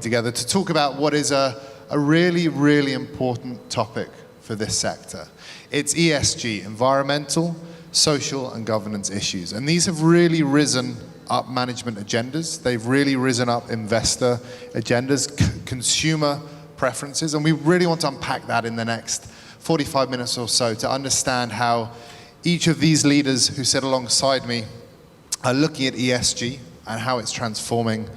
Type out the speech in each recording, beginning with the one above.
Together to talk about what is a really, really important topic for this sector. It's ESG, environmental, social and governance issues. And these have really risen up management agendas. They've really risen up investor agendas, consumer preferences. And we really want to unpack that in the next 45 minutes or so to understand how each of these leaders who sit alongside me are looking at ESG and how it's transforming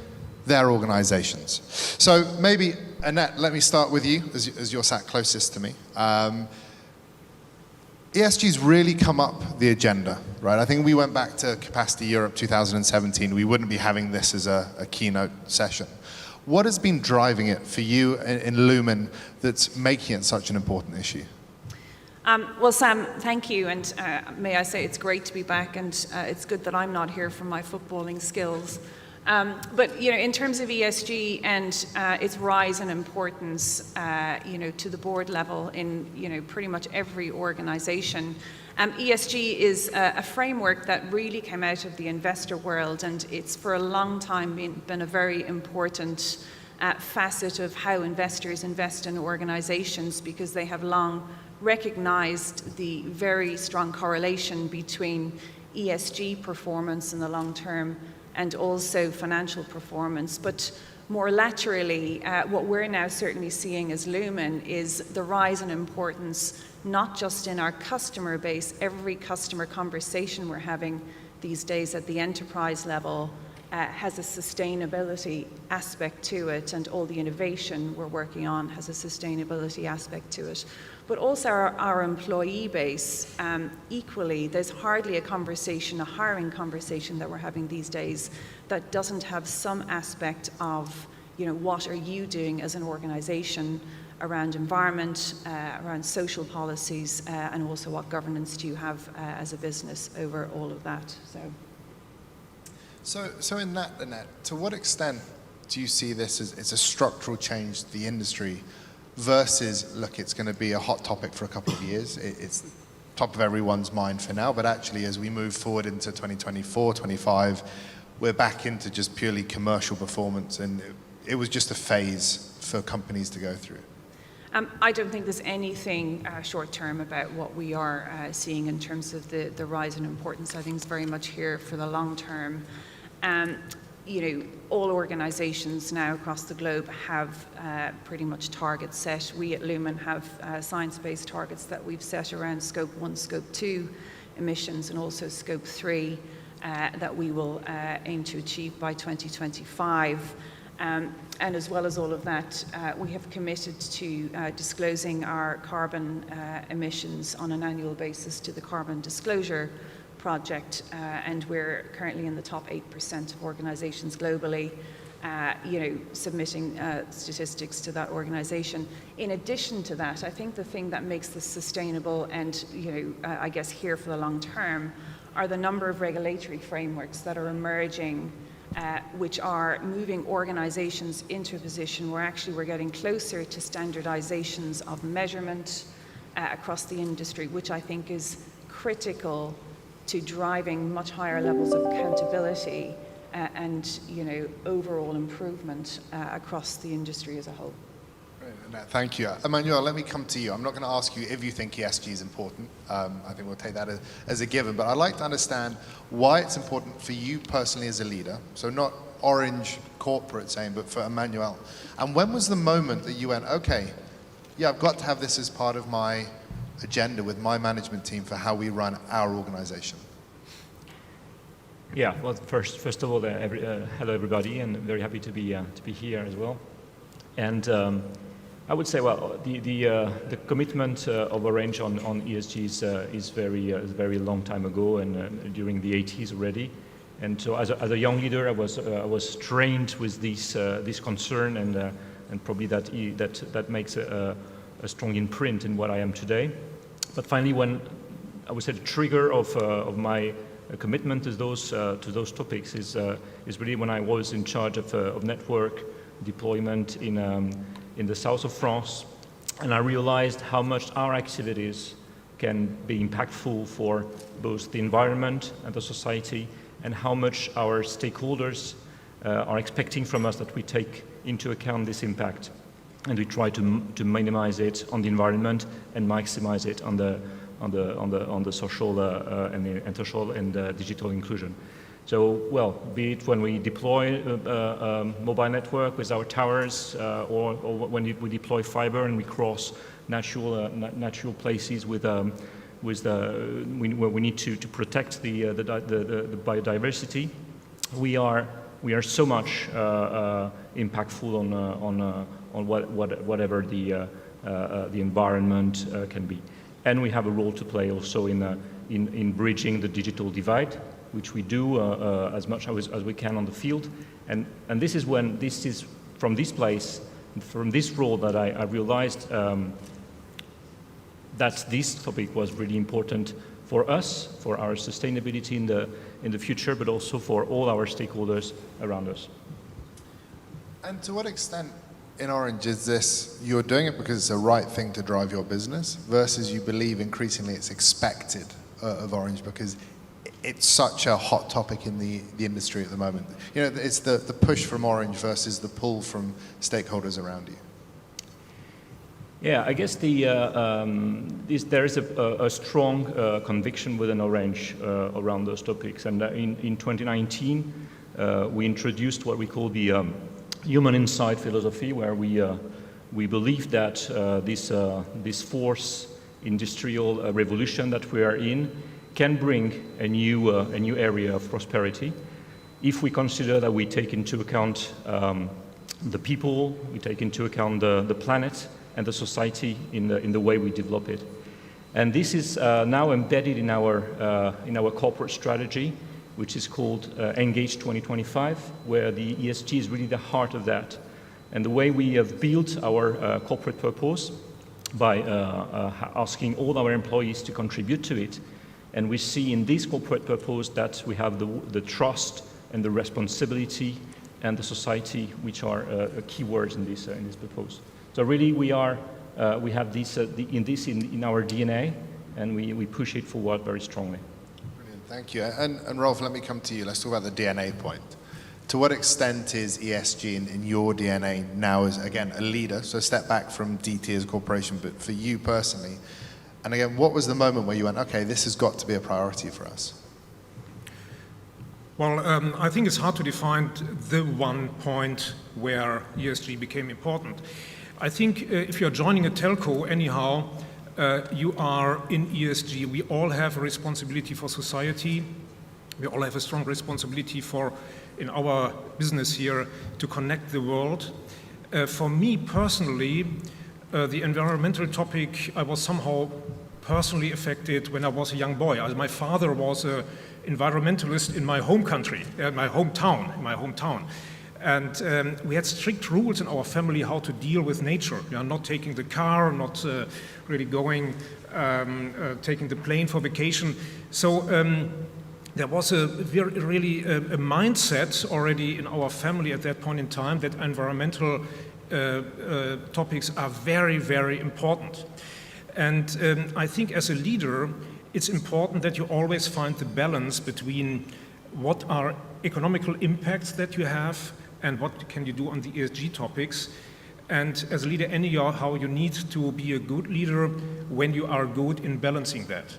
their organizations. So maybe, Annette, let me start with you, as you're sat closest to me. ESG's really come up the agenda, right? I think we went back to Capacity Europe 2017, we wouldn't be having this as a keynote session. What has been driving it for you in Lumen that's making it such an important issue? Well, Sam, thank you, and may I say it's great to be back, and it's good that I'm not here for my footballing skills. But you know, in terms of ESG and its rise in importance, to the board level in pretty much every organisation, ESG is a framework that really came out of the investor world, and it's for a long time been a very important facet of how investors invest in organisations, because they have long recognised the very strong correlation between ESG performance in the long term and also financial performance. But more laterally, what we're now certainly seeing as Lumen is the rise in importance, not just in our customer base. Every customer conversation we're having these days at the enterprise level has a sustainability aspect to it, and all the innovation we're working on has a sustainability aspect to it. But also our employee base, equally, there's hardly a conversation, a hiring conversation that we're having these days that doesn't have some aspect of, what are you doing as an organization around environment, around social policies, and also what governance do you have as a business over all of that. So in that, Annette, to what extent do you see this as a structural change to the industry versus, look, it's going to be a hot topic for a couple of years. It's top of everyone's mind for now, but actually as we move forward into 2024, 25, we're back into just purely commercial performance, and it was just a phase for companies to go through. I don't think there's anything short-term about what we are seeing in terms of the rise in importance. I think it's very much here for the long term. All organizations now across the globe have pretty much targets set. We at Lumen have science-based targets that we've set around Scope 1, Scope 2 emissions, and also Scope 3 that we will aim to achieve by 2025. And as well as all of that, we have committed to disclosing our carbon emissions on an annual basis to the Carbon Disclosure Project, and we're currently in the top 8% of organizations globally, submitting statistics to that organization. In addition to that, I think the thing that makes this sustainable and, I guess here for the long term, are the number of regulatory frameworks that are emerging, which are moving organizations into a position where actually we're getting closer to standardizations of measurement across the industry, which I think is critical to driving much higher levels of accountability and overall improvement across the industry as a whole. Great, thank you. Emmanuel, let me come to you. I'm not going to ask you if you think ESG is important. I think we'll take that as a given, but I'd like to understand why it's important for you personally as a leader, so not orange corporate saying, but for Emmanuel. And when was the moment that you went, okay, yeah, I've got to have this as part of my agenda with my management team for how we run our organization? Yeah, well, first of all, hello everybody, and very happy to be here as well. And I would say, well, the commitment of Orange on ESG is very long time ago, and during the 80s already. And so, as a young leader, I was trained with this concern, and probably that makes a strong imprint in what I am today. But finally, when I would say the trigger of my commitment to those topics is really when I was in charge of network deployment in the south of France, and I realized how much our activities can be impactful for both the environment and the society, and how much our stakeholders are expecting from us that we take into account this impact, and we try to minimize it on the environment and maximize it on the social and digital inclusion. So, well, be it when we deploy a mobile network with our towers, or when we deploy fiber and we cross natural places where we need to protect the biodiversity, we are so much impactful on whatever the environment can be, and we have a role to play also in bridging the digital divide, which we do as much as we can on the field, and this is from this place, from this role, that I realized that this topic was really important for us, for our sustainability in the future, but also for all our stakeholders around us. And to what extent in Orange is this, you're doing it because it's a right thing to drive your business, versus you believe increasingly it's expected of Orange because it's such a hot topic in the industry at the moment? You know, it's the push from Orange versus the pull from stakeholders around you. Yeah, I guess there is a strong conviction within Orange around those topics. And in 2019, we introduced what we call the human insight philosophy, where we believe that this fourth industrial revolution that we are in can bring a new area of prosperity if we consider that we take into account the people, we take into account the planet and the society in the way we develop it. And this is now embedded in our corporate strategy, which is called Engage 2025, where the ESG is really the heart of that. And the way we have built our corporate purpose by asking all our employees to contribute to it. And we see in this corporate purpose that we have the trust and the responsibility and the society, which are key words in this purpose. So really, we have this in our DNA, and we push it forward very strongly. Brilliant, thank you. And Rolf, let me come to you. Let's talk about the DNA point. To what extent is ESG in your DNA now as, again, a leader? So step back from DT as a corporation, but for you personally. And again, what was the moment where you went, okay, this has got to be a priority for us? Well, I think it's hard to define the one point where ESG became important. I think if you're joining a telco anyhow, you are in ESG. We all have a responsibility for society. We all have a strong responsibility in our business here, to connect the world. For me personally, the environmental topic, I was somehow personally affected when I was a young boy. My father was an environmentalist in my home country, my hometown. And we had strict rules in our family how to deal with nature. You know, not taking the car, not really going, taking the plane for vacation. So there was really a mindset already in our family at that point in time that environmental topics are very, very important. And I think as a leader, it's important that you always find the balance between what are economical impacts that you have and what can you do on the ESG topics. And as a leader anyhow, how you need to be a good leader when you are good in balancing that.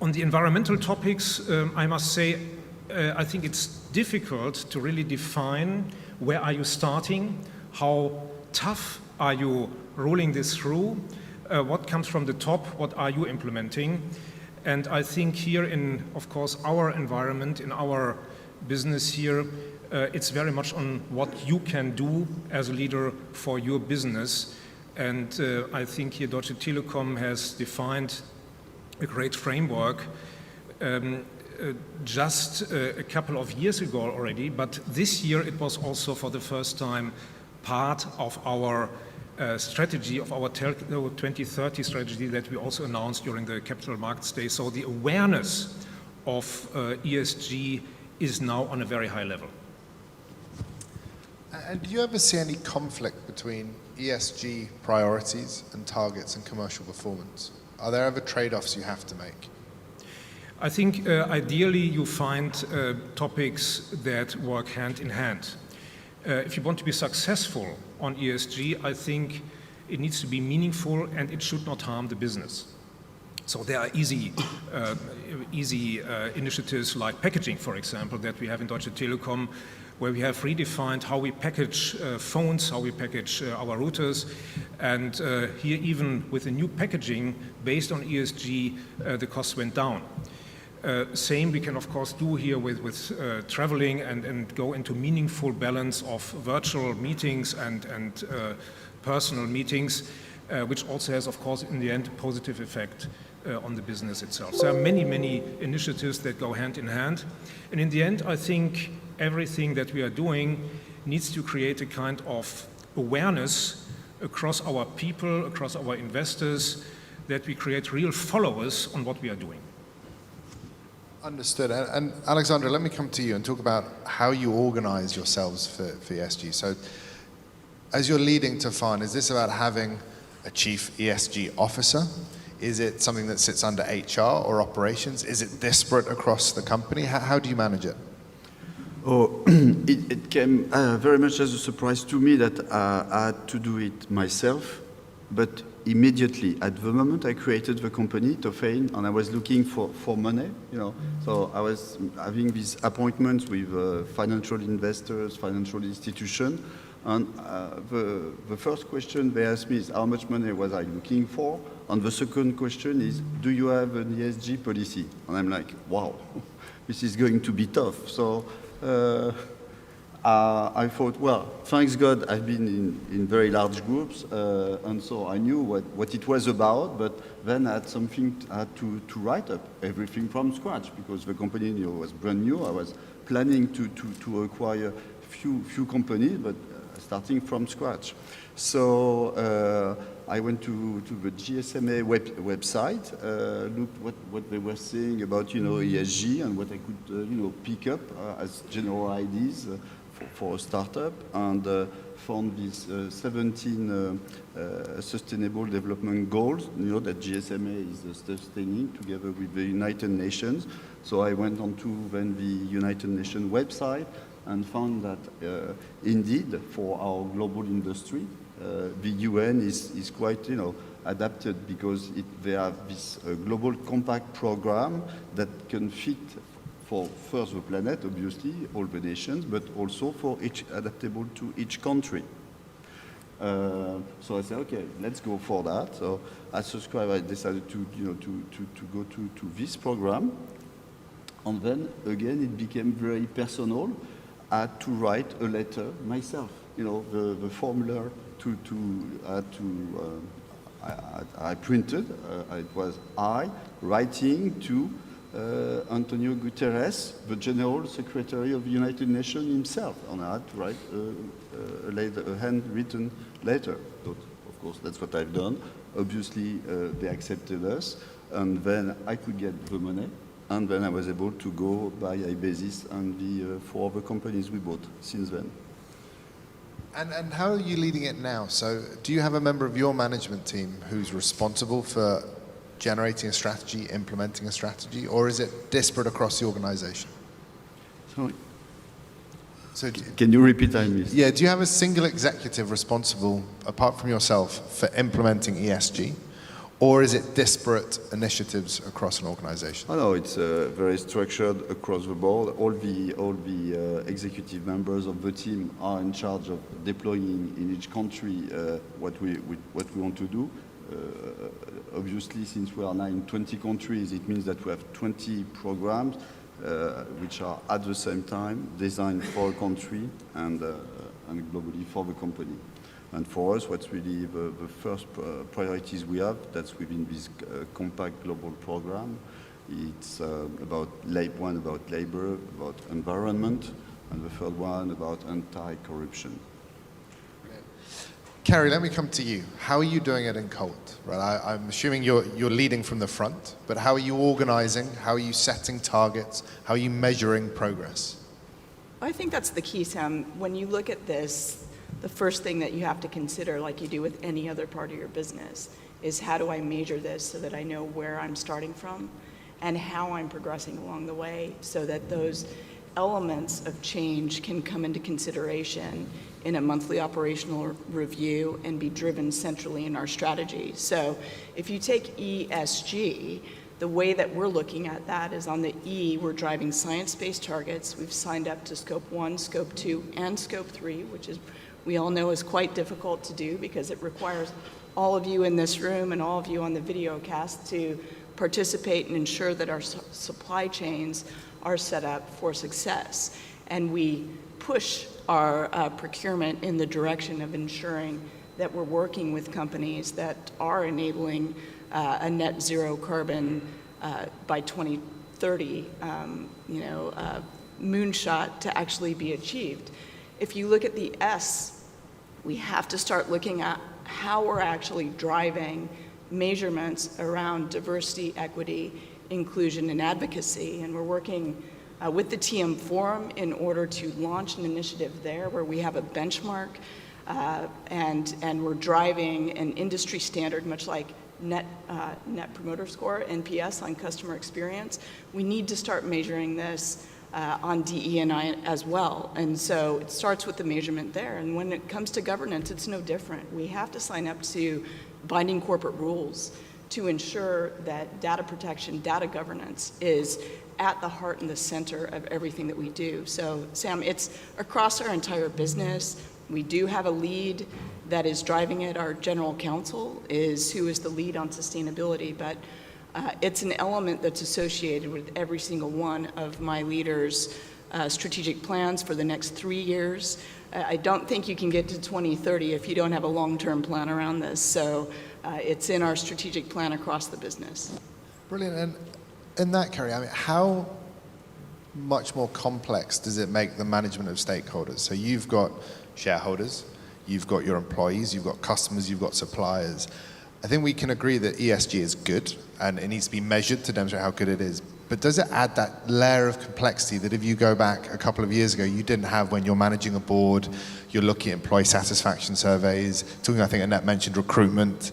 On the environmental topics, I must say, I think it's difficult to really define where are you starting, how tough are you rolling this through, what comes from the top, what are you implementing. And I think here in, of course, our environment, in our business here, it's very much on what you can do as a leader for your business. And I think here Deutsche Telekom has defined a great framework just a couple of years ago already, but this year it was also for the first time part of our strategy, of our 2030 strategy that we also announced during the Capital Markets Day. So the awareness of ESG is now on a very high level. And do you ever see any conflict between ESG priorities and targets and commercial performance? Are there ever trade-offs you have to make? I think ideally you find topics that work hand in hand. If you want to be successful on ESG, I think it needs to be meaningful and it should not harm the business. So there are easy initiatives like packaging, for example, that we have in Deutsche Telekom, where we have redefined how we package phones, how we package our routers. And here, even with the new packaging based on ESG, the costs went down. Same we can of course do here with traveling and go into meaningful balance of virtual meetings and personal meetings, which also has of course in the end a positive effect on the business itself. So there are many initiatives that go hand in hand. And in the end, I think everything that we are doing needs to create a kind of awareness across our people, across our investors, that we create real followers on what we are doing. Understood. And Alexandra, let me come to you and talk about how you organize yourselves for ESG. So as you're leading Tefan, is this about having a chief ESG officer? Is it something that sits under HR or operations? Is it disparate across the company? How do you manage it? Oh, it came very much as a surprise to me that I had to do it myself, but immediately at the moment I created the company, Tofane, and I was looking for money, you know. So I was having these appointments with financial investors, financial institutions, and the first question they asked me is how much money was I looking for, and the second question is, do you have an ESG policy? And I'm like, wow, this is going to be tough. So I thought, well, thanks God, I've been in very large groups, and so I knew what it was about, but then I had something I had to write up everything from scratch, because the company was brand new. I was planning to acquire few companies, but starting from scratch. So I went to the GSMA website, looked what they were saying about ESG and what I could pick up as general ideas for a startup, and found these 17 sustainable development goals that GSMA is sustaining together with the United Nations. So I went on to then the United Nations website and found that indeed for our global industry, the UN is quite adapted, because they have this global compact program that can fit for first the planet, obviously, all the nations, but also for each adaptable to each country. So I said, okay, let's go for that. So as subscriber, I decided to go to this program, and then again it became very personal. I had to write a letter myself. The formula I printed. It was I writing to Antonio Guterres, the General Secretary of the United Nations himself, and I had to write a handwritten letter. So, of course, that's what I've done. Obviously, they accepted us, and then I could get the money, and then I was able to go by iBasis and the 4 other companies we bought since then. And how are you leading it now? So do you have a member of your management team who's responsible for generating a strategy, implementing a strategy, or is it disparate across the organization? So can you repeat that? Yeah, do you have a single executive responsible, apart from yourself, for implementing ESG? Or is it disparate initiatives across an organization? Oh, no, it's very structured across the board. All the executive members of the team are in charge of deploying in each country what we want to do. Obviously, since we are now in 20 countries, it means that we have 20 programs which are at the same time designed for a country and globally for the company. And for us, what's really the first priorities we have, that's within this compact global program. It's about labor, about environment, and the third one about anti-corruption. Carrie, let me come to you. How are you doing it in Colt? Right, I'm assuming you're leading from the front, but how are you organizing? How are you setting targets? How are you measuring progress? I think that's the key, Sam. When you look at this, the first thing that you have to consider, like you do with any other part of your business, is how do I measure this so that I know where I'm starting from? and how I'm progressing along the way so that those elements of change can come into consideration in a monthly operational review and be driven centrally in our strategy. So if you take ESG, the way that we're looking at that is on the E, we're driving science-based targets. We've signed up to Scope 1, Scope 2, and Scope 3, which is, we all know, is quite difficult to do because it requires all of you in this room and all of you on the video cast to participate and ensure that our supply chains are set up for success. And we push our procurement in the direction of ensuring that we're working with companies that are enabling a net zero carbon by 2030, moonshot to actually be achieved. If you look at the S, we have to start looking at how we're actually driving measurements around diversity, equity, inclusion, and advocacy. And we're working with the TM Forum in order to launch an initiative there where we have a benchmark and we're driving an industry standard, much like Net Promoter Score, NPS, on customer experience. We need to start measuring this on DE&I as well. And so it starts with the measurement there. And when it comes to governance, it's no different. We have to sign up to binding corporate rules to ensure that data protection, data governance is at the heart and the center of everything that we do. So Sam, it's across our entire business. We do have a lead that is driving it. Our general counsel is who is the lead on sustainability, but it's an element that's associated with every single one of my leaders' strategic plans for the next 3 years. I don't think you can get to 2030 if you don't have a long-term plan around this. So it's in our strategic plan across the business. Brilliant. And in that, Kerry, I mean, how much more complex does it make the management of stakeholders? So you've got shareholders, you've got your employees, you've got customers, you've got suppliers. I think we can agree that ESG is good and it needs to be measured to demonstrate how good it is. But does it add that layer of complexity that if you go back a couple of years ago, you didn't have when you're managing a board, you're looking at employee satisfaction surveys, talking, I think Annette mentioned recruitment,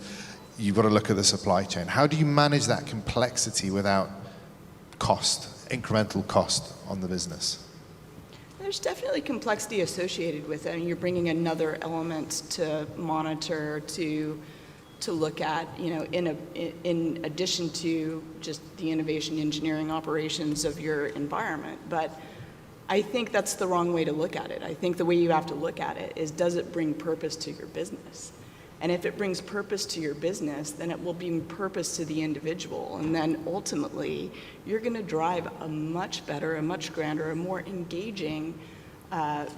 you've got to look at the supply chain. How do you manage that complexity without cost, incremental cost on the business? There's definitely complexity associated with it, and you're bringing another element to monitor, to look at, in addition to just the innovation engineering operations of your environment. But I think that's the wrong way to look at it. I think the way you have to look at it is, does it bring purpose to your business? And if it brings purpose to your business, then it will bring purpose to the individual. And then ultimately, you're going to drive a much better, a much grander, a more engaging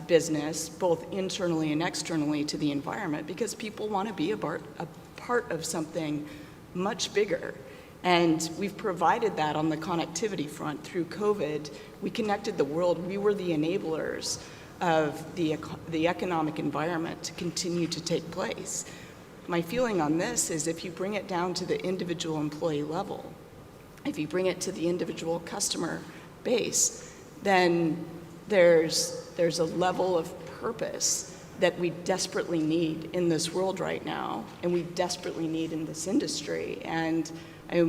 business, both internally and externally to the environment, because people want to be a part of something much bigger. And we've provided that on the connectivity front through COVID. We connected the world. We were the enablers of the economic environment to continue to take place. My feeling on this is, if you bring it down to the individual employee level, if you bring it to the individual customer base, then there's a level of purpose that we desperately need in this world right now, and we desperately need in this industry. And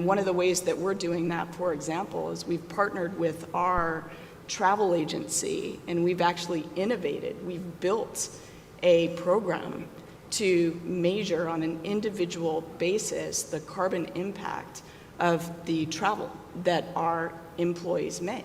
one of the ways that we're doing that, for example, is we've partnered with our travel agency, and we've actually innovated. We've built a program to measure on an individual basis the carbon impact of the travel that our employees make.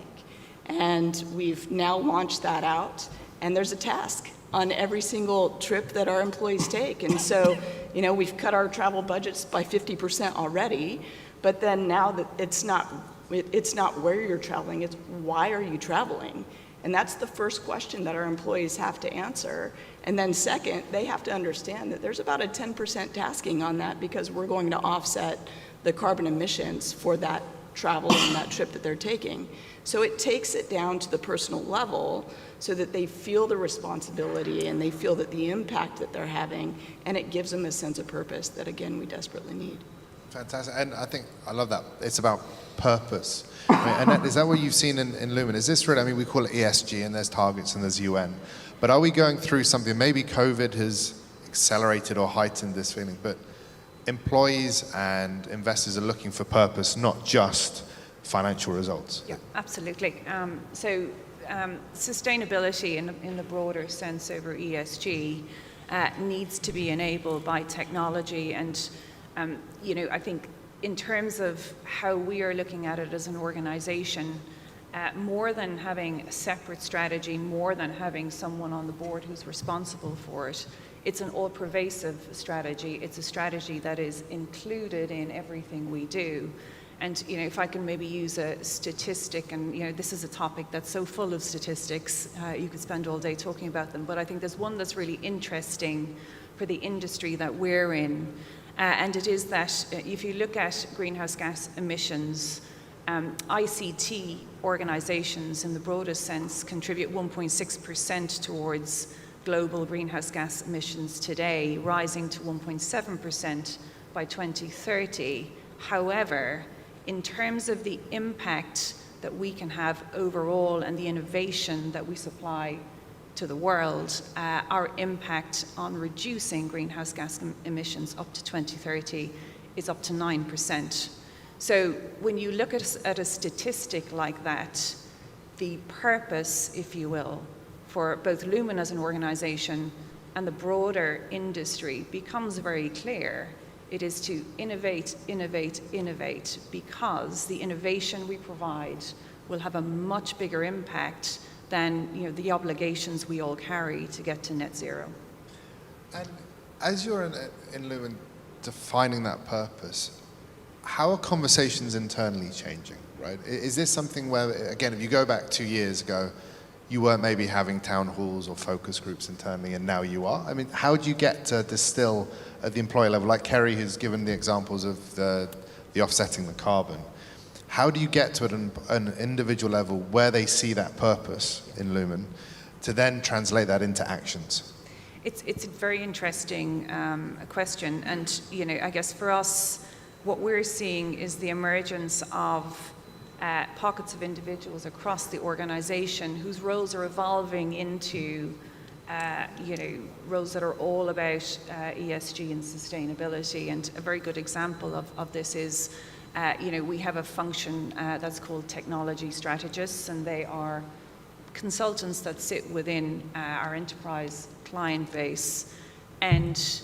And we've now launched that out, and there's a task on every single trip that our employees take. And so, we've cut our travel budgets by 50% already, but then now that it's not where you're traveling, it's why are you traveling? And that's the first question that our employees have to answer. And then second, they have to understand that there's about a 10% tasking on that, because we're going to offset the carbon emissions for that travel and that trip that they're taking. So it takes it down to the personal level so that they feel the responsibility and they feel that the impact that they're having, and it gives them a sense of purpose that, again, we desperately need. Fantastic. And I think I love that. It's about purpose. And is that what you've seen in Lumen? Is this really, we call it ESG, and there's targets and there's UN, but are we going through something, maybe COVID has accelerated or heightened this feeling, but employees and investors are looking for purpose, not just financial results. Yeah, absolutely. Sustainability in the broader sense over ESG needs to be enabled by technology, and I think in terms of how we are looking at it as an organization, more than having a separate strategy, more than having someone on the board who's responsible for it, it's an all-pervasive strategy. It's a strategy that is included in everything we do. And if I can maybe use a statistic, and this is a topic that's so full of statistics, you could spend all day talking about them, but I think there's one that's really interesting for the industry that we're in, and it is that if you look at greenhouse gas emissions, ICT organizations in the broadest sense contribute 1.6% towards global greenhouse gas emissions today, rising to 1.7% by 2030. However, in terms of the impact that we can have overall and the innovation that we supply to the world, our impact on reducing greenhouse gas emissions up to 2030 is up to 9%. So when you look at a statistic like that, the purpose, if you will, for both Lumen as an organization and the broader industry becomes very clear. It is to innovate, innovate, innovate, because the innovation we provide will have a much bigger impact than the obligations we all carry to get to net zero. And as you're in Lumen defining that purpose, how are conversations internally changing, right? Is this something where, again, if you go back 2 years ago, you weren't maybe having town halls or focus groups internally, and now you are? I mean, how do you get to distill at the employee level, like Kerry has given the examples of the offsetting the carbon? How do you get to an individual level where they see that purpose in Lumen to then translate that into actions? It's a very interesting question, and I guess for us, what we're seeing is the emergence of pockets of individuals across the organization whose roles are evolving into roles that are all about ESG and sustainability. And a very good example of this is, we have a function that's called technology strategists, and they are consultants that sit within our enterprise client base. And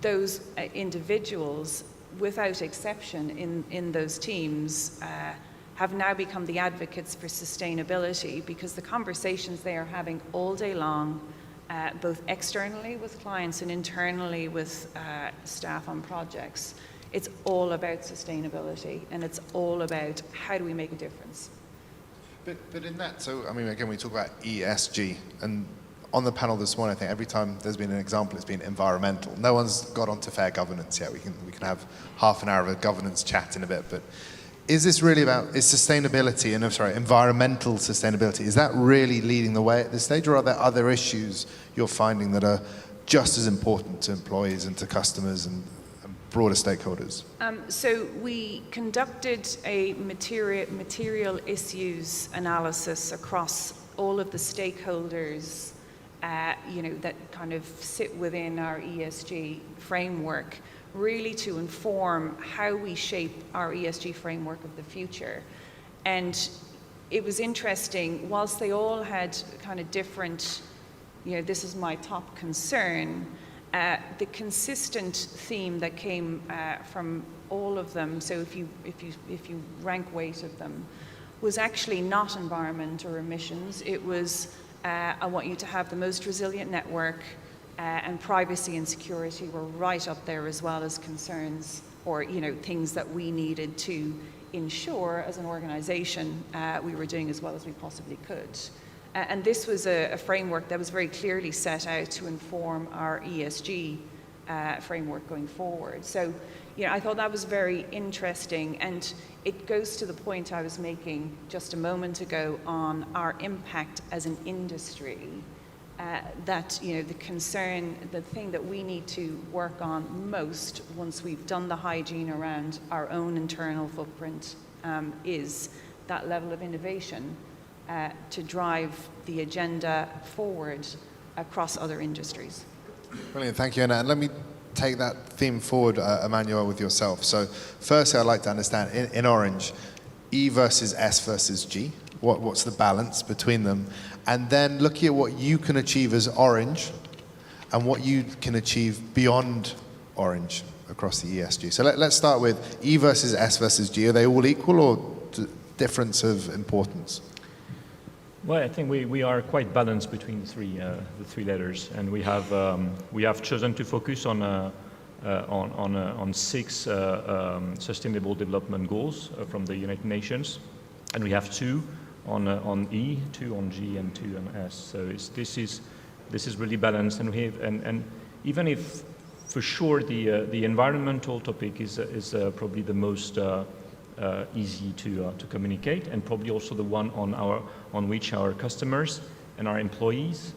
those individuals, without exception in those teams, have now become the advocates for sustainability, because the conversations they are having all day long, both externally with clients and internally with staff on projects, it's all about sustainability, and it's all about how do we make a difference. But in that, so I mean, again, we talk about ESG, and on the panel this morning, I think every time there's been an example, it's been environmental. No one's got onto fair governance yet. We can have half an hour of a governance chat in a bit, but is this really about, is sustainability, and environmental sustainability, is that really leading the way at this stage, or are there other issues you're finding that are just as important to employees and to customers and broader stakeholders? So we conducted a material issues analysis across all of the stakeholders that kind of sit within our ESG framework, really to inform how we shape our ESG framework of the future. And it was interesting, whilst they all had kind of different, this is my top concern, the consistent theme that came from all of them, so if you rank weight of them, was actually not environment or emissions. It was, I want you to have the most resilient network, and privacy and security were right up there, as well as concerns or things that we needed to ensure as an organization we were doing as well as we possibly could. And this was a framework that was very clearly set out to inform our ESG framework going forward. So, I thought that was very interesting, and it goes to the point I was making just a moment ago on our impact as an industry. That the concern, the thing that we need to work on most once we've done the hygiene around our own internal footprint is that level of innovation to drive the agenda forward across other industries. Brilliant, thank you, Anna. And let me take that theme forward, Emmanuel, with yourself. So firstly, I'd like to understand, in Orange, E versus S versus G. What's the balance between them? And then looking at what you can achieve as Orange and what you can achieve beyond Orange across the ESG. So let's start with E versus S versus G. Are they all equal or difference of importance? Well, I think we are quite balanced between the three letters, and we have chosen to focus on 6 sustainable development goals from the United Nations, and we have 2 on E, 2 on G, and 2 on S. So this is really balanced, and even if for sure the environmental topic is probably the most easy to communicate, and probably also the one on which our customers and our employees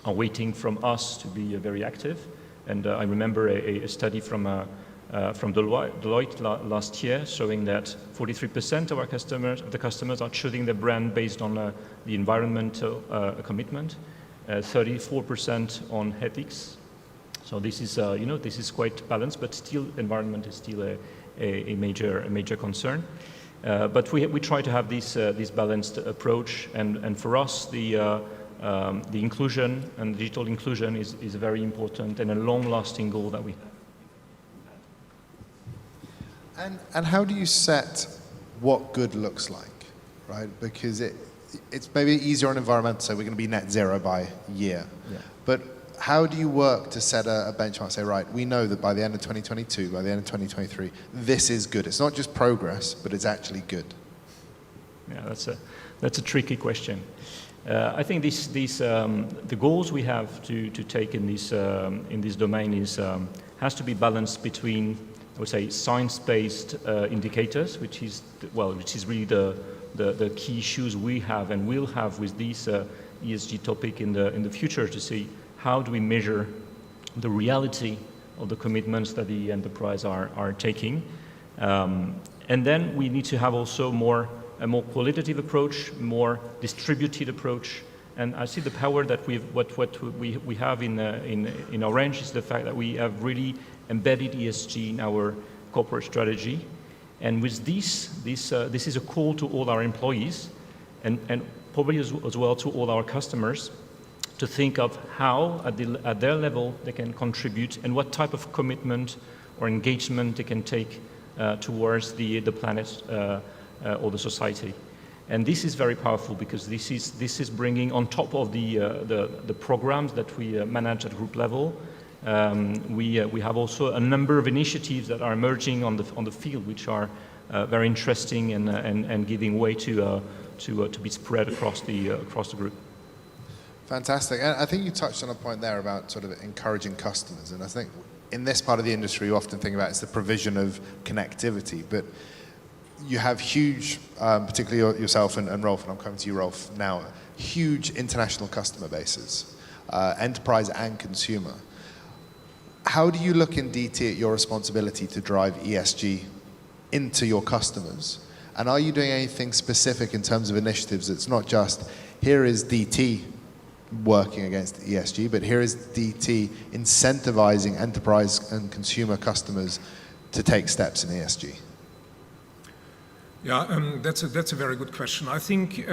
are waiting from us to be very active. And I remember a study from Deloitte last year showing that 43% of the customers are choosing their brand based on the environmental commitment, 34% on ethics. So this is this is quite balanced, but still environment is still a major concern. But we try to have this balanced approach, and for us the inclusion and digital inclusion is very important and a long-lasting goal that we have. And how do you set what good looks like, right? Because it's maybe easier on environmental, so we're going to be net zero by year. Yeah. But how do you work to set a benchmark, say, right, we know that by the end of 2022, by the end of 2023, this is good. It's not just progress, but it's actually good. Yeah, that's a tricky question. I think the goals we have to take in this domain has to be balanced between, I would say, science-based indicators, which is really the key issues we have and will have with this ESG topic in the future, to see how do we measure the reality of the commitments that the enterprise are taking, and then we need to have also a more qualitative approach, more distributed approach. And I see the power that we have in Orange is the fact that we have really embedded ESG in our corporate strategy. And with this is a call to all our employees and probably as well to all our customers to think of how at their level they can contribute and what type of commitment or engagement they can take towards the planet or the society. And this is very powerful because this is bringing on top of the programs that we manage at group level. We have also a number of initiatives that are emerging on the field, which are very interesting and giving way to be spread across the group. Fantastic. And I think you touched on a point there about sort of encouraging customers. And I think in this part of the industry, you often think about it's the provision of connectivity, but you have huge, particularly yourself and Rolf, and I'm coming to you, Rolf, now, huge international customer bases, enterprise and consumer. How do you look in DT at your responsibility to drive ESG into your customers? And are you doing anything specific in terms of initiatives? It's not just, here is DT working against ESG, but here is DT incentivizing enterprise and consumer customers to take steps in ESG. Yeah, that's a very good question. I think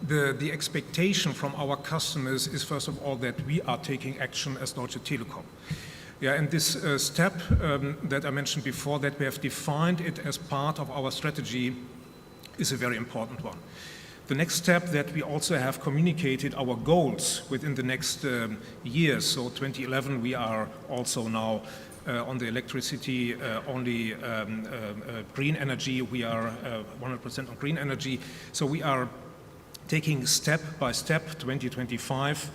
the expectation from our customers is, first of all, that we are taking action as Deutsche Telekom. Yeah, and this step that I mentioned before, that we have defined it as part of our strategy, is a very important one. The next step, that we also have communicated our goals within the next years. So 2011, we are also now on the electricity, only green energy. We are 100% on green energy. So we are taking step by step. 2025,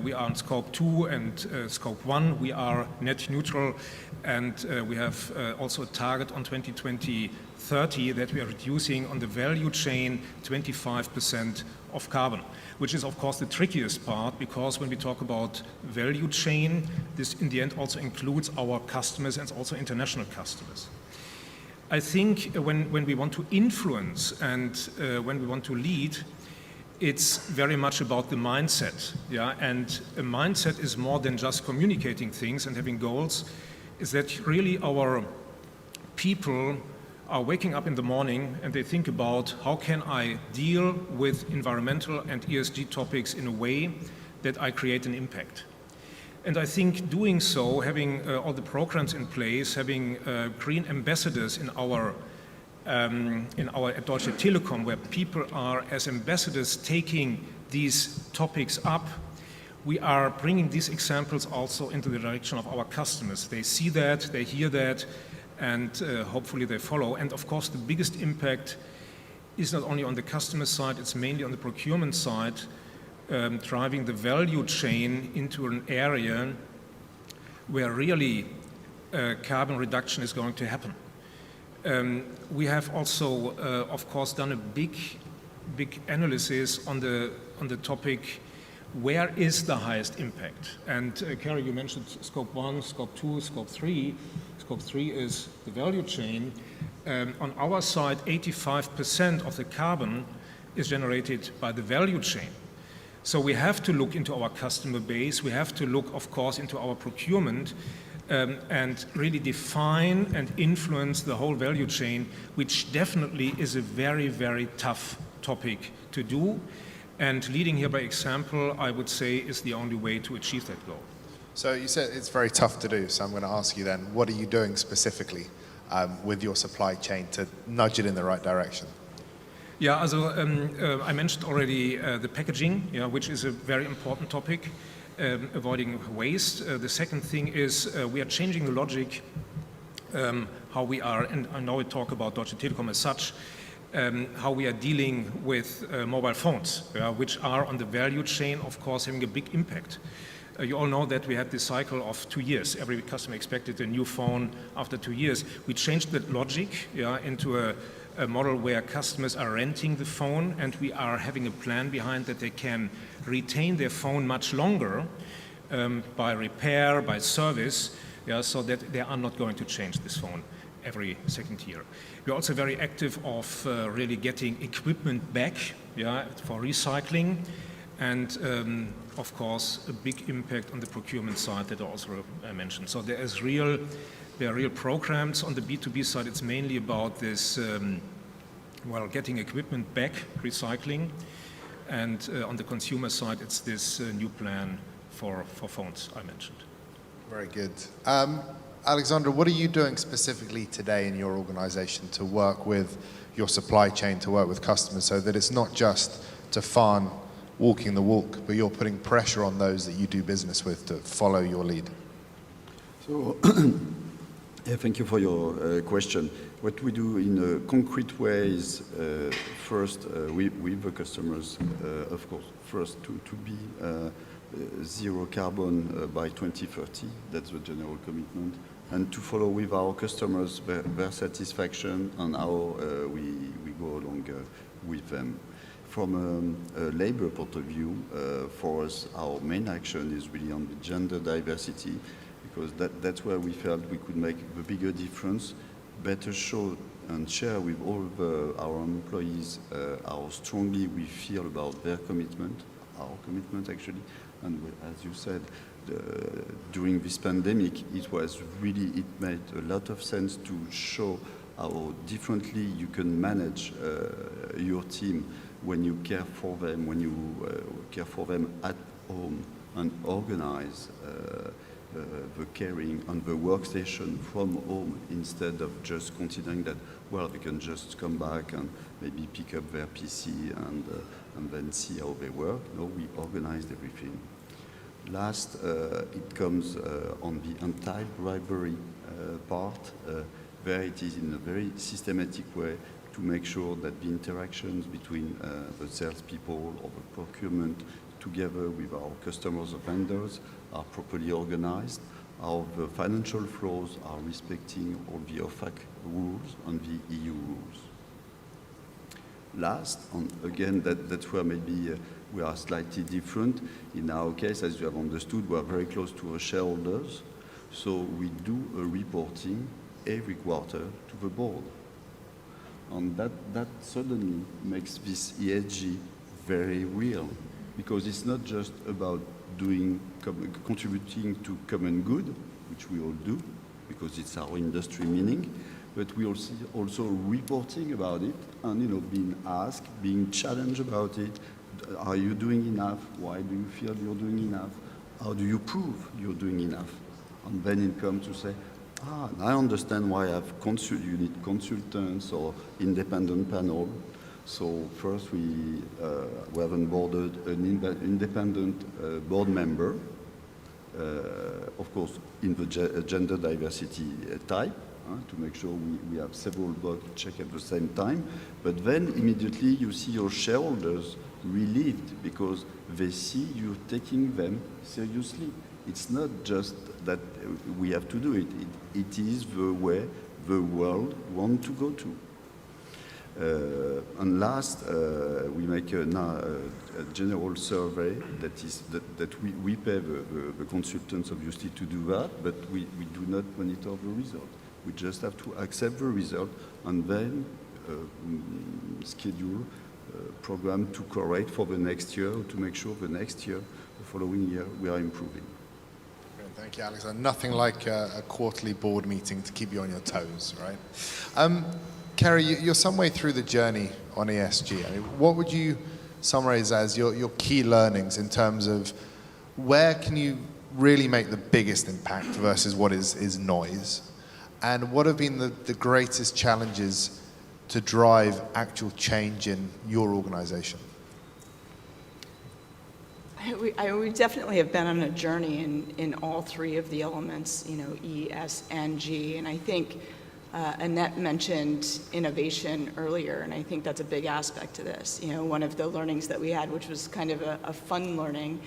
we are on scope 2 and scope 1. We are net neutral, and we have also a target on 2030 that we are reducing on the value chain 25% of carbon, which is of course the trickiest part, because when we talk about value chain, this in the end also includes our customers and also international customers. I think when we want to influence and when we want to lead, it's very much about the mindset, yeah. And a mindset is more than just communicating things and having goals. Is that really our people are waking up in the morning and they think about how can I deal with environmental and ESG topics in a way that I create an impact. And I think doing so, having all the programs in place, having green ambassadors in our at Deutsche Telekom, where people are as ambassadors taking these topics up, we are bringing these examples also into the direction of our customers. They see that, they hear that, and hopefully they follow. And of course, the biggest impact is not only on the customer side, it's mainly on the procurement side, driving the value chain into an area where really carbon reduction is going to happen. We have also, of course, done a big analysis on the topic, where is the highest impact? And Carrie, you mentioned scope 1, scope 2, scope 3. Scope 3 is the value chain. On our side, 85% of the carbon is generated by the value chain. So we have to look into our customer base. We have to look, of course, into our procurement and really define and influence the whole value chain, which definitely is a very, very tough topic to do. And leading here by example, I would say, is the only way to achieve that goal. So you said it's very tough to do, so I'm going to ask you then, what are you doing specifically with your supply chain to nudge it in the right direction? Yeah, also I mentioned already the packaging, which is a very important topic, avoiding waste. The second thing is we are changing the logic, how we are, and I know we talk about Deutsche Telekom as such, how we are dealing with mobile phones, which are on the value chain, of course, having a big impact. You all know that we had this cycle of 2 years. Every customer expected a new phone after 2 years. We changed that logic into a model where customers are renting the phone, and we are having a plan behind that they can retain their phone much longer by repair, by service, so that they are not going to change this phone every second year. We're also very active of really getting equipment back for recycling, and of course a big impact on the procurement side that I also mentioned. So there are real programs on the B2B side. It's mainly about this, getting equipment back, recycling, and on the consumer side, it's this new plan for phones I mentioned. Very good. Alexandra, what are you doing specifically today in your organization to work with your supply chain, to work with customers, so that it's not just to Farn walking the walk, but you're putting pressure on those that you do business with to follow your lead? So, thank you for your question. What we do in a concrete way is first, with the customers, of course, first to be zero carbon by 2030. That's the general commitment. And to follow with our customers their satisfaction and how we go along with them. From a labor point of view, for us, our main action is really on the gender diversity, because that's where we felt we could make the bigger difference, better show and share with all our employees how strongly we feel about their commitment, our commitment actually. And as you said, during this pandemic, it made a lot of sense to show how differently you can manage your team when you care for them, when you care for them at home, and organize the caring on the workstation from home, instead of just considering that, well, they can just come back and maybe pick up their PC and then see how they work. No, we organized everything. Last, it comes on the anti-bribery part. There it is in a very systematic way to make sure that the interactions between the salespeople or the procurement together with our customers or vendors are properly organized. Our the financial flows are respecting all the OFAC rules and the EU rules. Last, again, that's where maybe we are slightly different. In our case, as you have understood, we are very close to our shareholders. So we do a reporting every quarter to the board. And that suddenly makes this ESG very real, because it's not just about contributing to common good, which we all do, because it's our industry meaning, but we also reporting about it and, you know, being asked, being challenged about it. Are you doing enough? Why do you feel you're doing enough? How do you prove you're doing enough? And then it comes to say, I understand why you need consultants or independent panel. So first we have onboarded an independent board member, of course, in the gender diversity type, to make sure we have several box check at the same time. But then immediately you see your shareholders relieved because they see you taking them seriously. It's not just that we have to do it. It is the way the world wants to go to. And last, we make a general survey that we pay the consultants obviously to do that, but we do not monitor the result. We just have to accept the result and then schedule a program to correct for the next year to make sure the next year, the following year, we are improving. Thank you, Alexander. Nothing like a quarterly board meeting to keep you on your toes, right? Kerry, you're some way through the journey on ESG. I mean, what would you summarize as your key learnings in terms of where can you really make the biggest impact versus what is noise? And what have been the greatest challenges to drive actual change in your organization? We definitely have been on a journey in all three of the elements, you know, E, S, and G. And I think Annette mentioned innovation earlier, and I think that's a big aspect to this. You know, one of the learnings that we had, which was kind of a fun learning,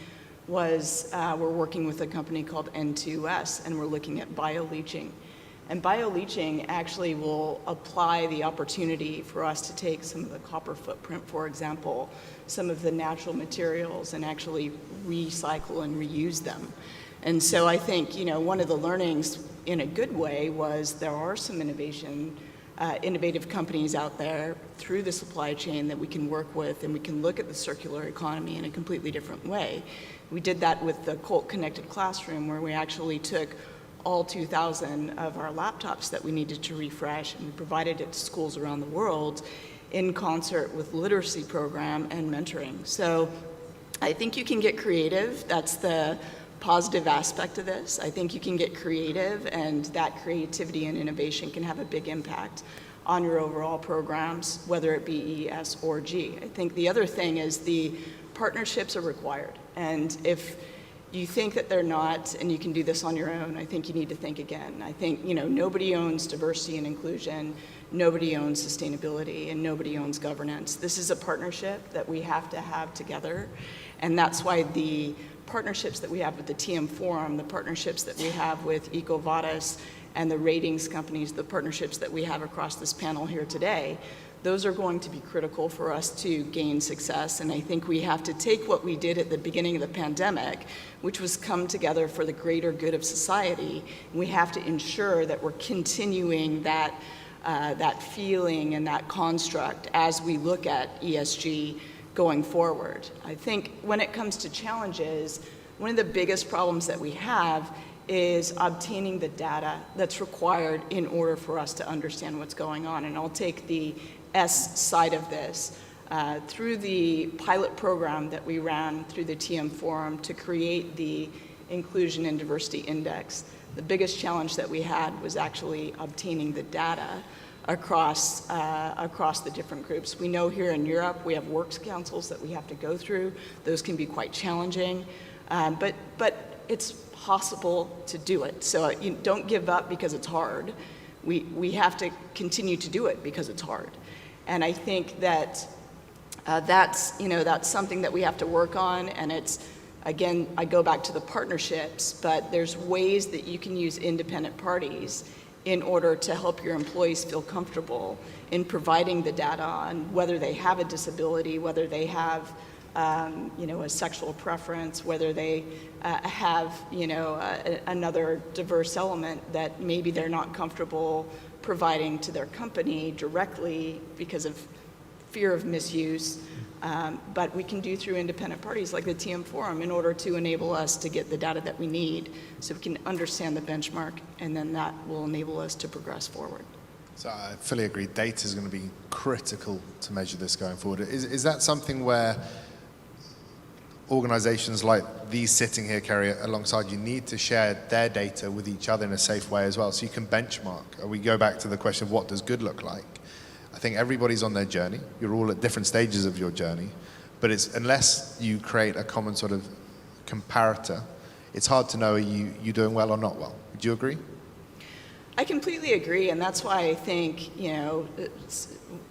was we're working with a company called N2S, and we're looking at bioleaching. And bioleaching actually will apply the opportunity for us to take some of the copper footprint, for example, some of the natural materials, and actually recycle and reuse them. And so I think, you know, one of the learnings in a good way was there are some innovative companies out there through the supply chain that we can work with, and we can look at the circular economy in a completely different way. We did that with the Colt Connected Classroom, where we actually took all 2,000 of our laptops that we needed to refresh, and we provided it to schools around the world in concert with literacy program and mentoring. So I think you can get creative. That's the positive aspect of this. I think you can get creative, and that creativity and innovation can have a big impact on your overall programs, whether it be E, S, or G. I think the other thing is the partnerships are required. And if you think that they're not, and you can do this on your own, I think you need to think again. I think, you know, nobody owns diversity and inclusion, nobody owns sustainability, and nobody owns governance. This is a partnership that we have to have together, and that's why the partnerships that we have with the TM Forum, the partnerships that we have with EcoVadis and the ratings companies, the partnerships that we have across this panel here today, those are going to be critical for us to gain success. And I think we have to take what we did at the beginning of the pandemic, which was come together for the greater good of society. And we have to ensure that we're continuing that feeling and that construct as we look at ESG going forward. I think when it comes to challenges, one of the biggest problems that we have is obtaining the data that's required in order for us to understand what's going on. And I'll take the S side of this. Through the pilot program that we ran through the TM Forum to create the Inclusion and Diversity Index, the biggest challenge that we had was actually obtaining the data across the different groups. We know here in Europe we have works councils that we have to go through. Those can be quite challenging, but it's possible to do it. So you don't give up because it's hard. We have to continue to do it because it's hard. And I think that that's something that we have to work on. And it's, again, I go back to the partnerships, but there's ways that you can use independent parties in order to help your employees feel comfortable in providing the data on whether they have a disability, whether they have a sexual preference, whether they have another diverse element that maybe they're not comfortable providing to their company directly because of fear of misuse. But we can do through independent parties like the TM Forum in order to enable us to get the data that we need so we can understand the benchmark, and then that will enable us to progress forward. So I fully agree. Data is going to be critical to measure this going forward. Is that something where organizations like these sitting here, Kerry, alongside you, need to share their data with each other in a safe way as well, so you can benchmark? We go back to the question of what does good look like. I think everybody's on their journey. You're all at different stages of your journey, but it's, unless you create a common sort of comparator, it's hard to know are you doing well or not well. Would you agree? I completely agree, and that's why I think,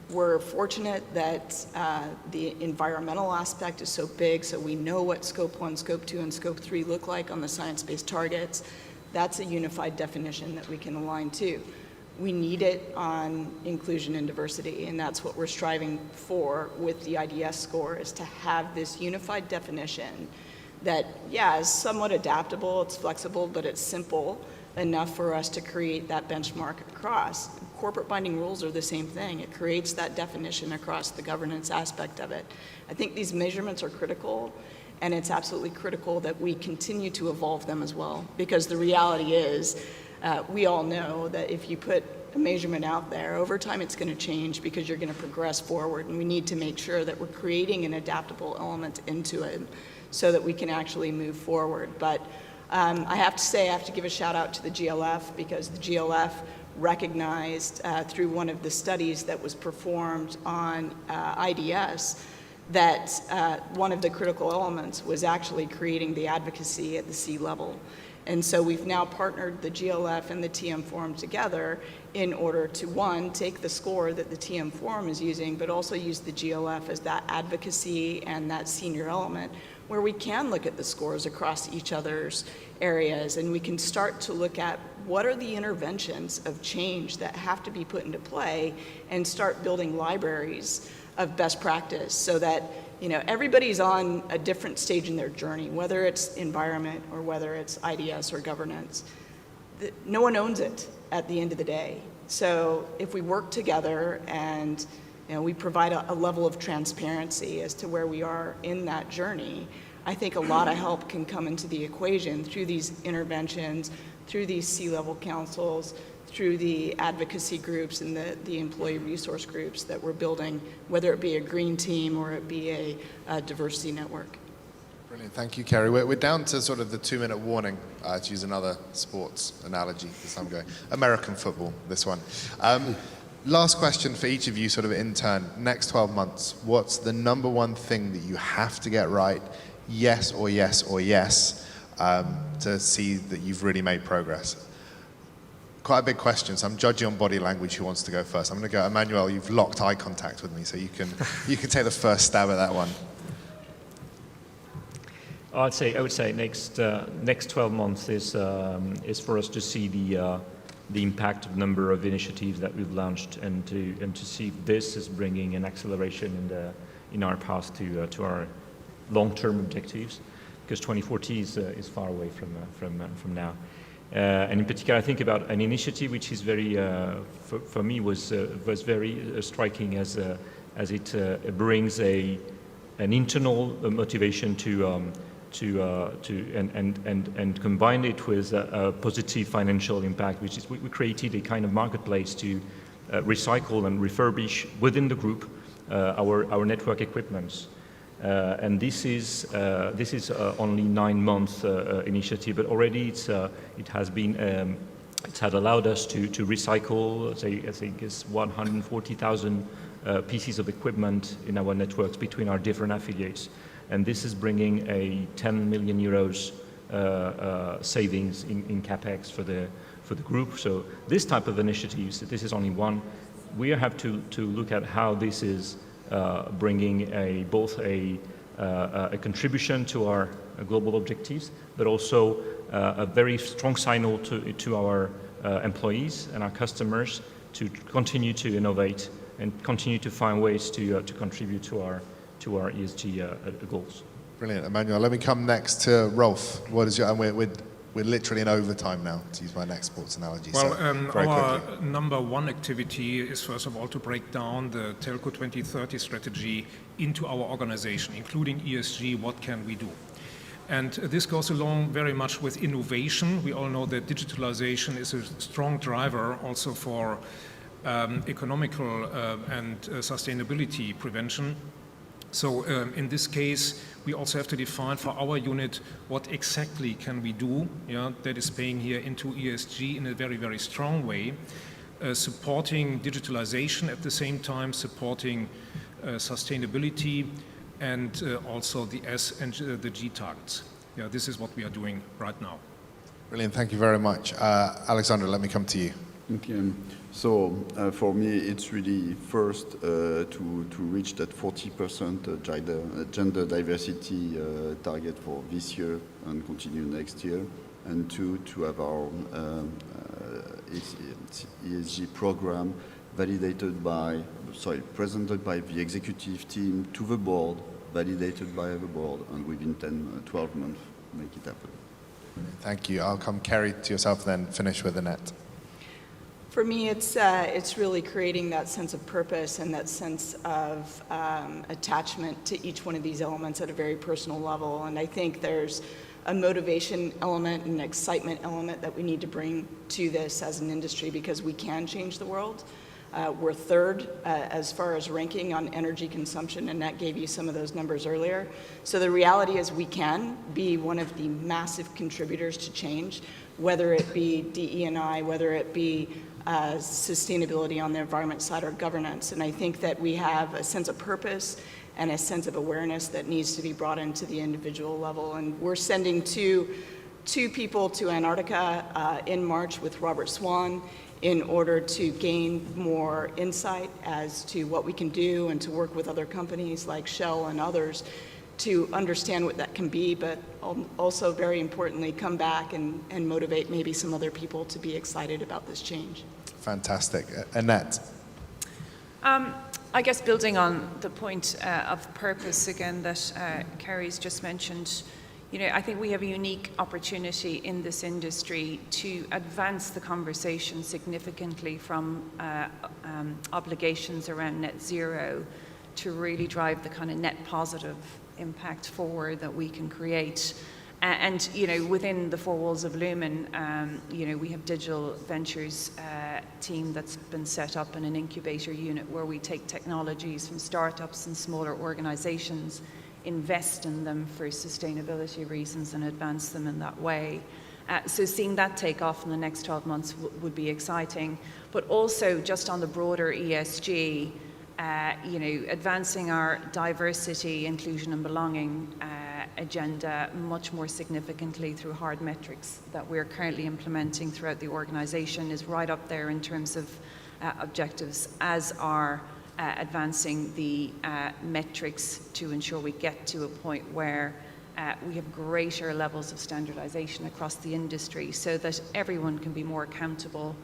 we're fortunate that the environmental aspect is so big, so we know what Scope 1, Scope 2, and Scope 3 look like on the science-based targets. That's a unified definition that we can align to. We need it on inclusion and diversity, and that's what we're striving for with the IDS score, is to have this unified definition that, yeah, is somewhat adaptable, it's flexible, but it's simple enough for us to create that benchmark across. Corporate binding rules are the same thing. It creates that definition across the governance aspect of it. I think these measurements are critical, and it's absolutely critical that we continue to evolve them as well, because the reality is, we all know that if you put a measurement out there, over time it's going to change because you're going to progress forward, and we need to make sure that we're creating an adaptable element into it so that we can actually move forward. But I have to say, I have to give a shout out to the GLF, because the GLF recognized through one of the studies that was performed on IDS that one of the critical elements was actually creating the advocacy at the C level. And so we've now partnered the GLF and the TM Forum together in order to, one, take the score that the TM Forum is using, but also use the GLF as that advocacy and that senior element, where we can look at the scores across each other's areas, and we can start to look at what are the interventions of change that have to be put into play, and start building libraries of best practice so that everybody's on a different stage in their journey, whether it's environment or whether it's IDS or governance. No one owns it at the end of the day. So if we work together and we provide a level of transparency as to where we are in that journey, I think a lot of help can come into the equation through these interventions, through these C-level councils, through the advocacy groups and the employee resource groups that we're building, whether it be a green team or it be a diversity network. Brilliant, thank you, Kerry. We're down to sort of the 2-minute warning, to use another sports analogy as I'm going. American football, this one. Last question for each of you, sort of in turn. Next 12 months, what's the number one thing that you have to get right, yes or yes or yes, to see that you've really made progress? Quite a big question, so I'm judging on body language who wants to go first. I'm going to go, Emmanuel, you've locked eye contact with me, so you can take the first stab at that one. I would say next 12 months is for us to see the impact of number of initiatives that we've launched, and to see if this is bringing an acceleration in our path to our long-term objectives, because 2040 is far away from now. And in particular, I think about an initiative which is very, for me, was very striking as it brings an internal motivation and combine it with a positive financial impact, which is we created a kind of marketplace to recycle and refurbish within the group our network equipments. And this is only 9-month initiative, but already it had allowed us to recycle, I think it's 140,000 pieces of equipment in our networks between our different affiliates, and this is bringing a 10 million euros savings in capex for the group. So this type of initiatives, this is only one. We have to look at how this is bringing both a contribution to our global objectives, but also a very strong signal to our employees and our customers to continue to innovate and continue to find ways to contribute to our ESG goals. Brilliant, Emmanuel. Let me come next to Rolf. What is your? And we're literally in overtime now, to use my next sports analogy. Well, so our quickly. number one activity is, first of all, to break down the Telco 2030 strategy into our organization, including ESG. What can we do? And this goes along very much with innovation. We all know that digitalization is a strong driver also for economical and sustainability prevention. So in this case, we also have to define for our unit what exactly can we do, that is paying here into ESG in a very, very strong way, supporting digitalization at the same time, supporting sustainability, and also the S and the G targets. This is what we are doing right now. Brilliant, thank you very much. Alexandra, let me come to you. Okay. So for me, it's really first to reach that 40% gender diversity target for this year and continue next year, and two, to have our ESG program presented by the executive team to the board, validated by the board, and within 12 months, make it happen. Thank you. I'll come Kerry to yourself, then finish with Annette. For me, it's really creating that sense of purpose and that sense of attachment to each one of these elements at a very personal level. And I think there's a motivation element and an excitement element that we need to bring to this as an industry, because we can change the world. We're third as far as ranking on energy consumption, and Annette gave you some of those numbers earlier. So the reality is we can be one of the massive contributors to change, whether it be DE&I, whether it be sustainability on the environment side or governance. And I think that we have a sense of purpose and a sense of awareness that needs to be brought into the individual level. And we're sending two people to Antarctica in March with Robert Swan in order to gain more insight as to what we can do and to work with other companies like Shell and others to understand what that can be, but also very importantly, come back and motivate maybe some other people to be excited about this change. Fantastic. Annette. I guess building on the point of purpose again that Kerry's just mentioned, I think we have a unique opportunity in this industry to advance the conversation significantly from obligations around net zero to really drive the kind of net positive impact forward that we can create. And within the four walls of Lumen, we have digital ventures team that's been set up in an incubator unit where we take technologies from startups and smaller organizations, invest in them for sustainability reasons and advance them in that way. So seeing that take off in the next 12 months would be exciting. But also just on the broader ESG, advancing our diversity, inclusion and belonging agenda much more significantly through hard metrics that we're currently implementing throughout the organization is right up there in terms of objectives, as are advancing the metrics to ensure we get to a point where we have greater levels of standardization across the industry so that everyone can be more accountable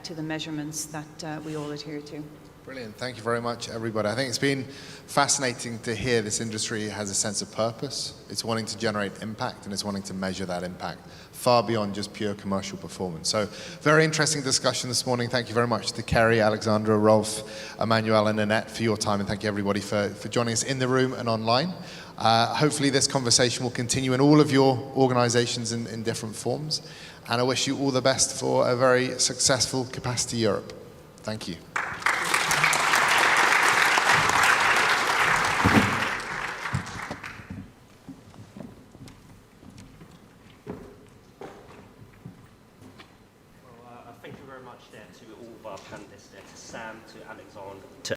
to the measurements that we all adhere to. Brilliant. Thank you very much, everybody. I think it's been fascinating to hear this industry has a sense of purpose. It's wanting to generate impact, and it's wanting to measure that impact far beyond just pure commercial performance. So very interesting discussion this morning. Thank you very much to Kerry, Alexandra, Rolf, Emmanuel, and Annette for your time, and thank you everybody for joining us in the room and online. Hopefully this conversation will continue in all of your organizations in different forms, and I wish you all the best for a very successful Capacity Europe. Thank you.